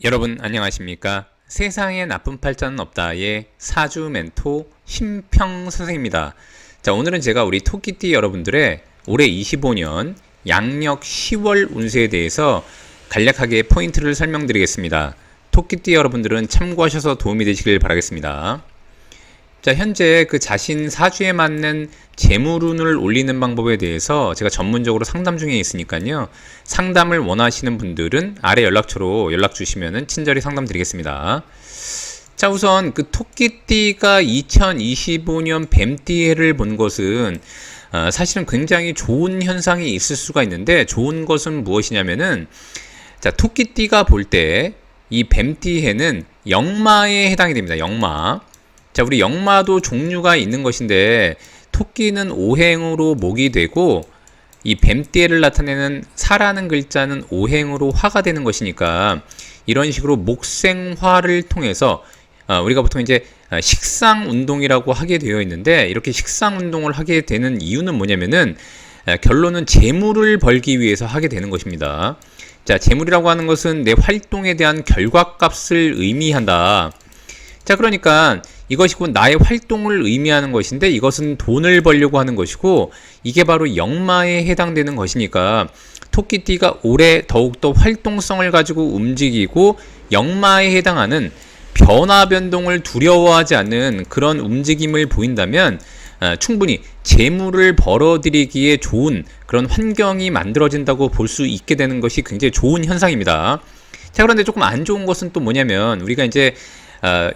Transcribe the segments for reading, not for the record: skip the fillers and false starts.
여러분 안녕하십니까? 세상에 나쁜 팔자는 없다의 사주 멘토 심평 선생입니다. 자, 오늘은 제가 우리 토끼띠 여러분들의 올해 25년 양력 10월 운세에 대해서 간략하게 포인트를 설명드리겠습니다. 토끼띠 여러분들은 참고하셔서 도움이 되시길 바라겠습니다. 자, 현재 그 자신 사주에 맞는 재물운을 올리는 방법에 대해서 제가 전문적으로 상담 중에 있으니까요. 상담을 원하시는 분들은 아래 연락처로 연락 주시면 친절히 상담 드리겠습니다. 자, 우선 그 토끼띠가 2025년 뱀띠해를 본 것은 사실은 굉장히 좋은 현상이 있을 수가 있는데, 좋은 것은 무엇이냐면은, 자, 토끼띠가 볼 때 이 뱀띠해는 역마에 해당이 됩니다. 역마. 자, 우리 역마도 종류가 있는 것인데, 토끼는 오행으로 목이 되고, 이 뱀띠해를 나타내는 사라는 글자는 오행으로 화가 되는 것이니까, 이런 식으로 목생화를 통해서 우리가 보통 이제 식상 운동이라고 하게 되어 있는데, 이렇게 식상 운동을 하게 되는 이유는 뭐냐면은, 결론은 재물을 벌기 위해서 하게 되는 것입니다. 자, 재물이라고 하는 것은 내 활동에 대한 결과값을 의미한다. 자, 그러니까 이것이 곧 나의 활동을 의미하는 것인데, 이것은 돈을 벌려고 하는 것이고, 이게 바로 역마에 해당되는 것이니까 토끼띠가 올해 더욱더 활동성을 가지고 움직이고 역마에 해당하는 변화 변동을 두려워하지 않는 그런 움직임을 보인다면 충분히 재물을 벌어들이기에 좋은 그런 환경이 만들어진다고 볼 수 있게 되는 것이 굉장히 좋은 현상입니다. 자, 그런데 조금 안 좋은 것은 또 뭐냐면, 우리가 이제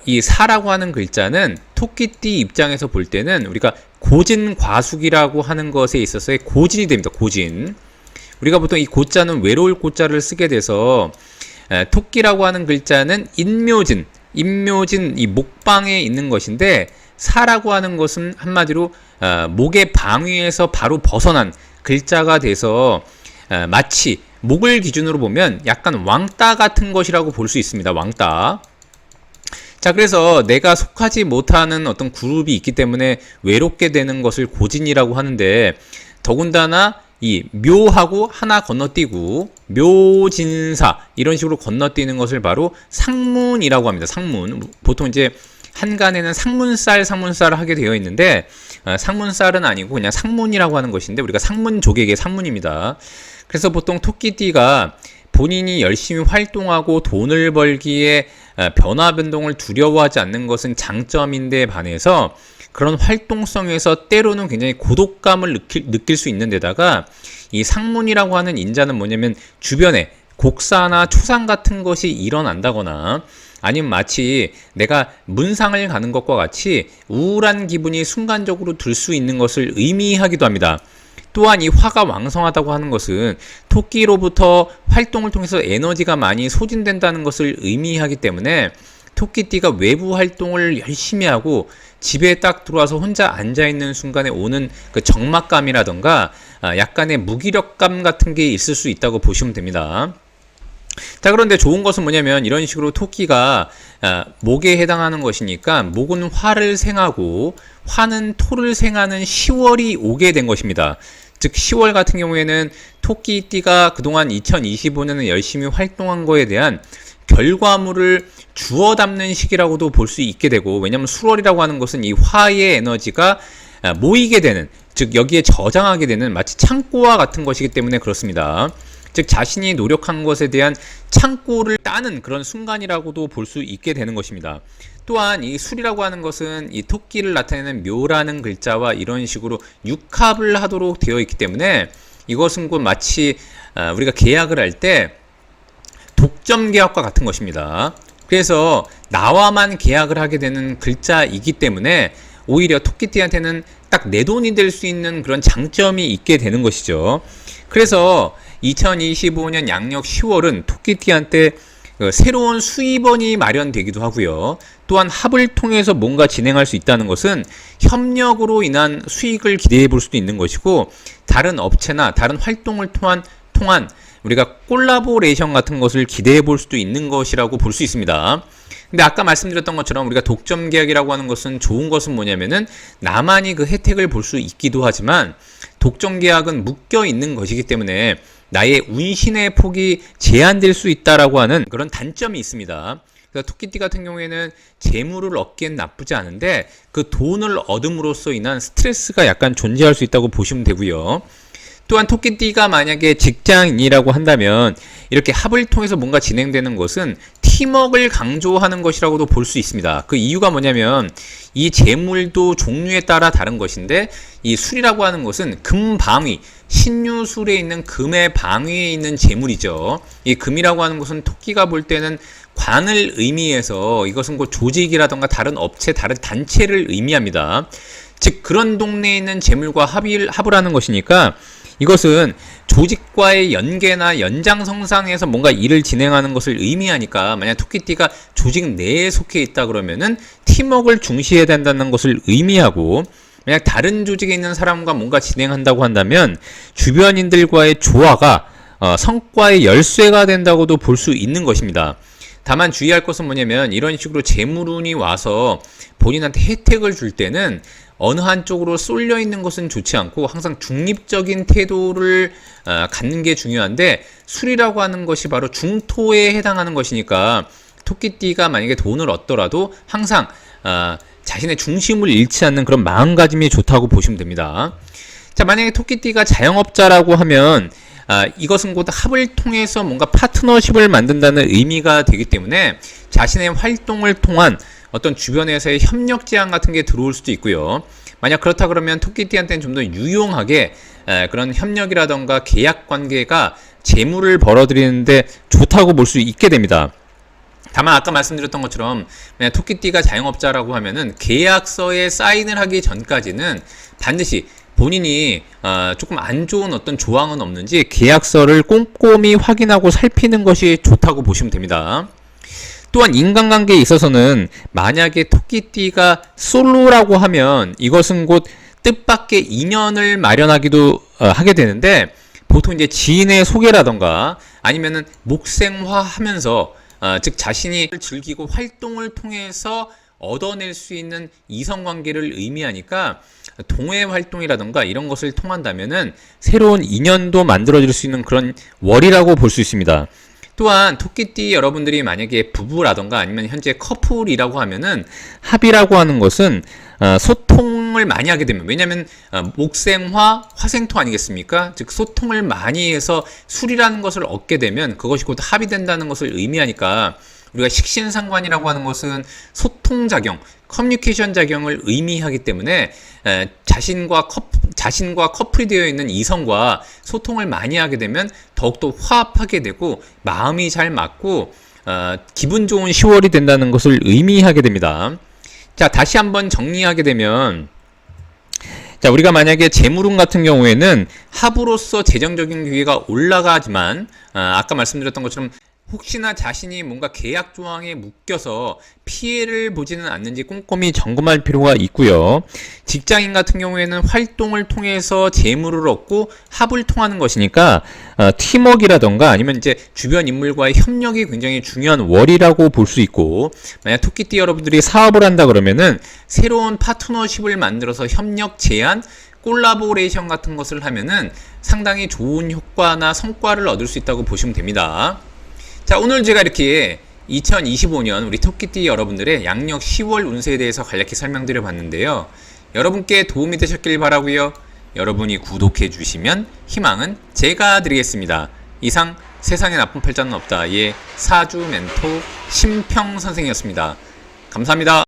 이 사라고 하는 글자는 토끼띠 입장에서 볼 때는 우리가 고진과숙이라고 하는 것에 있어서의 고진이 됩니다. 고진. 우리가 보통 이 고자는 외로울 고자를 쓰게 돼서 토끼라고 하는 글자는 인묘진 이 목방에 있는 것인데, 사라고 하는 것은 한마디로 목의 방위에서 바로 벗어난 글자가 돼서 마치 목을 기준으로 보면 약간 왕따 같은 것이라고 볼 수 있습니다. 왕따. 자, 그래서 내가 속하지 못하는 어떤 그룹이 있기 때문에 외롭게 되는 것을 고진이라고 하는데, 더군다나 이 묘하고 하나 건너뛰고 묘진사 이런 식으로 건너뛰는 것을 바로 상문이라고 합니다. 상문. 보통 이제 한간에는 상문살을 하게 되어 있는데, 상문살은 아니고 그냥 상문이라고 하는 것인데, 우리가 상문족에게 상문입니다. 그래서 보통 토끼띠가 본인이 열심히 활동하고 돈을 벌기에 변화 변동을 두려워하지 않는 것은 장점인데 반해서, 그런 활동성에서 때로는 굉장히 고독감을 느낄 수 있는 데다가, 이 상문이라고 하는 인자는 뭐냐면 주변에 곡사나 초상 같은 것이 일어난다거나, 아니면 마치 내가 문상을 가는 것과 같이 우울한 기분이 순간적으로 들 수 있는 것을 의미하기도 합니다. 또한 이 화가 왕성하다고 하는 것은 토끼로부터 활동을 통해서 에너지가 많이 소진된다는 것을 의미하기 때문에, 토끼띠가 외부 활동을 열심히 하고 집에 딱 들어와서 혼자 앉아있는 순간에 오는 그 적막감이라던가 약간의 무기력감 같은 게 있을 수 있다고 보시면 됩니다. 자, 그런데 좋은 것은 뭐냐면, 이런 식으로 토끼가 목에 해당하는 것이니까, 목은 화를 생하고 화는 토를 생하는 10월이 오게 된 것입니다. 즉 10월 같은 경우에는 토끼띠가 그동안 2025년에 열심히 활동한 거에 대한 결과물을 주워 담는 시기라고도 볼 수 있게 되고, 왜냐하면 수월이라고 하는 것은 이 화의 에너지가 모이게 되는, 즉 여기에 저장하게 되는 마치 창고와 같은 것이기 때문에 그렇습니다. 즉 자신이 노력한 것에 대한 창고를 따는 그런 순간이라고도 볼 수 있게 되는 것입니다. 또한 이 술이라고 하는 것은 이 토끼를 나타내는 묘라는 글자와 이런 식으로 육합을 하도록 되어 있기 때문에, 이것은 곧 마치 우리가 계약을 할 때 독점 계약과 같은 것입니다. 그래서 나와만 계약을 하게 되는 글자이기 때문에 오히려 토끼띠한테는 딱 내 돈이 될 수 있는 그런 장점이 있게 되는 것이죠. 그래서 2025년 양력 10월은 토끼띠한테 새로운 수입원이 마련되기도 하고요. 또한 합을 통해서 뭔가 진행할 수 있다는 것은 협력으로 인한 수익을 기대해 볼 수도 있는 것이고, 다른 업체나 다른 활동을 통한 우리가 콜라보레이션 같은 것을 기대해 볼 수도 있는 것이라고 볼 수 있습니다. 근데 아까 말씀드렸던 것처럼 우리가 독점 계약이라고 하는 것은 좋은 것은 뭐냐면은 나만이 그 혜택을 볼 수 있기도 하지만, 독점 계약은 묶여 있는 것이기 때문에 나의 운신의 폭이 제한될 수 있다라고 하는 그런 단점이 있습니다. 그래서 토끼띠 같은 경우에는 재물을 얻기엔 나쁘지 않은데 그 돈을 얻음으로써 인한 스트레스가 약간 존재할 수 있다고 보시면 되고요. 또한 토끼띠가 만약에 직장인이라고 한다면 이렇게 합을 통해서 뭔가 진행되는 것은 팀워크를 강조하는 것이라고도 볼 수 있습니다. 그 이유가 뭐냐면 이 재물도 종류에 따라 다른 것인데 이 술이라고 하는 것은 금방위, 신유술에 있는 금의 방위에 있는 재물이죠. 이 금이라고 하는 것은 토끼가 볼 때는 관을 의미해서 이것은 곧 조직이라던가 다른 업체, 다른 단체를 의미합니다. 즉 그런 동네에 있는 재물과 합을 하는 것이니까 이것은 조직과의 연계나 연장선상에서 뭔가 일을 진행하는 것을 의미하니까 만약 토끼띠가 조직 내에 속해 있다 그러면은 팀워크를 중시해야 된다는 것을 의미하고 만약 다른 조직에 있는 사람과 뭔가 진행한다고 한다면 주변인들과의 조화가 성과의 열쇠가 된다고도 볼 수 있는 것입니다. 다만 주의할 것은 뭐냐면 이런 식으로 재물운이 와서 본인한테 혜택을 줄 때는 어느 한쪽으로 쏠려 있는 것은 좋지 않고 항상 중립적인 태도를 갖는 게 중요한데 술이라고 하는 것이 바로 중토에 해당하는 것이니까 토끼띠가 만약에 돈을 얻더라도 항상 자신의 중심을 잃지 않는 그런 마음가짐이 좋다고 보시면 됩니다. 자, 만약에 토끼띠가 자영업자라고 하면 이것은 곧 합을 통해서 뭔가 파트너십을 만든다는 의미가 되기 때문에 자신의 활동을 통한 어떤 주변에서의 협력 제한 같은 게 들어올 수도 있고요. 만약 그렇다 그러면 토끼띠한테는 좀 더 유용하게 그런 협력이라던가 계약 관계가 재물을 벌어들이는데 좋다고 볼 수 있게 됩니다. 다만 아까 말씀드렸던 것처럼 만약 토끼띠가 자영업자라고 하면은 계약서에 사인을 하기 전까지는 반드시 본인이 조금 안 좋은 어떤 조항은 없는지 계약서를 꼼꼼히 확인하고 살피는 것이 좋다고 보시면 됩니다. 또한 인간관계에 있어서는 만약에 토끼띠가 솔로라고 하면 이것은 곧 뜻밖의 인연을 마련하기도 하게 되는데 보통 이제 지인의 소개라던가 아니면은 목생화하면서 즉 자신이 즐기고 활동을 통해서 얻어낼 수 있는 이성관계를 의미하니까 동호회 활동이라던가 이런 것을 통한다면은 새로운 인연도 만들어질 수 있는 그런 월이라고 볼 수 있습니다. 또한 토끼띠 여러분들이 만약에 부부라던가 아니면 현재 커플이라고 하면은 합이라고 하는 것은 소통을 많이 하게 되면 왜냐하면 목생화, 화생토 아니겠습니까? 즉 소통을 많이 해서 술이라는 것을 얻게 되면 그것이 곧 합이 된다는 것을 의미하니까 우리가 식신상관이라고 하는 것은 소통작용, 커뮤니케이션 작용을 의미하기 때문에 자신과 커플이 되어 있는 이성과 소통을 많이 하게 되면 더욱더 화합하게 되고 마음이 잘 맞고 기분 좋은 10월이 된다는 것을 의미하게 됩니다. 자, 다시 한번 정리하게 되면 자, 우리가 만약에 재물운 같은 경우에는 합으로서 재정적인 기회가 올라가지만 아까 말씀드렸던 것처럼 혹시나 자신이 뭔가 계약 조항에 묶여서 피해를 보지는 않는지 꼼꼼히 점검할 필요가 있고요. 직장인 같은 경우에는 활동을 통해서 재물을 얻고 합을 통하는 것이니까 팀워크라던가 아니면 이제 주변 인물과의 협력이 굉장히 중요한 월이라고 볼 수 있고 만약 토끼띠 여러분들이 사업을 한다 그러면은 새로운 파트너십을 만들어서 협력 제안 콜라보레이션 같은 것을 하면은 상당히 좋은 효과나 성과를 얻을 수 있다고 보시면 됩니다. 자, 오늘 제가 이렇게 2025년 우리 토끼띠 여러분들의 양력 10월 운세에 대해서 간략히 설명드려 봤는데요. 여러분께 도움이 되셨길 바라고요. 여러분이 구독해 주시면 희망은 제가 드리겠습니다. 이상 세상에 나쁜 팔자는 없다의 사주 멘토 심평 선생이었습니다. 감사합니다.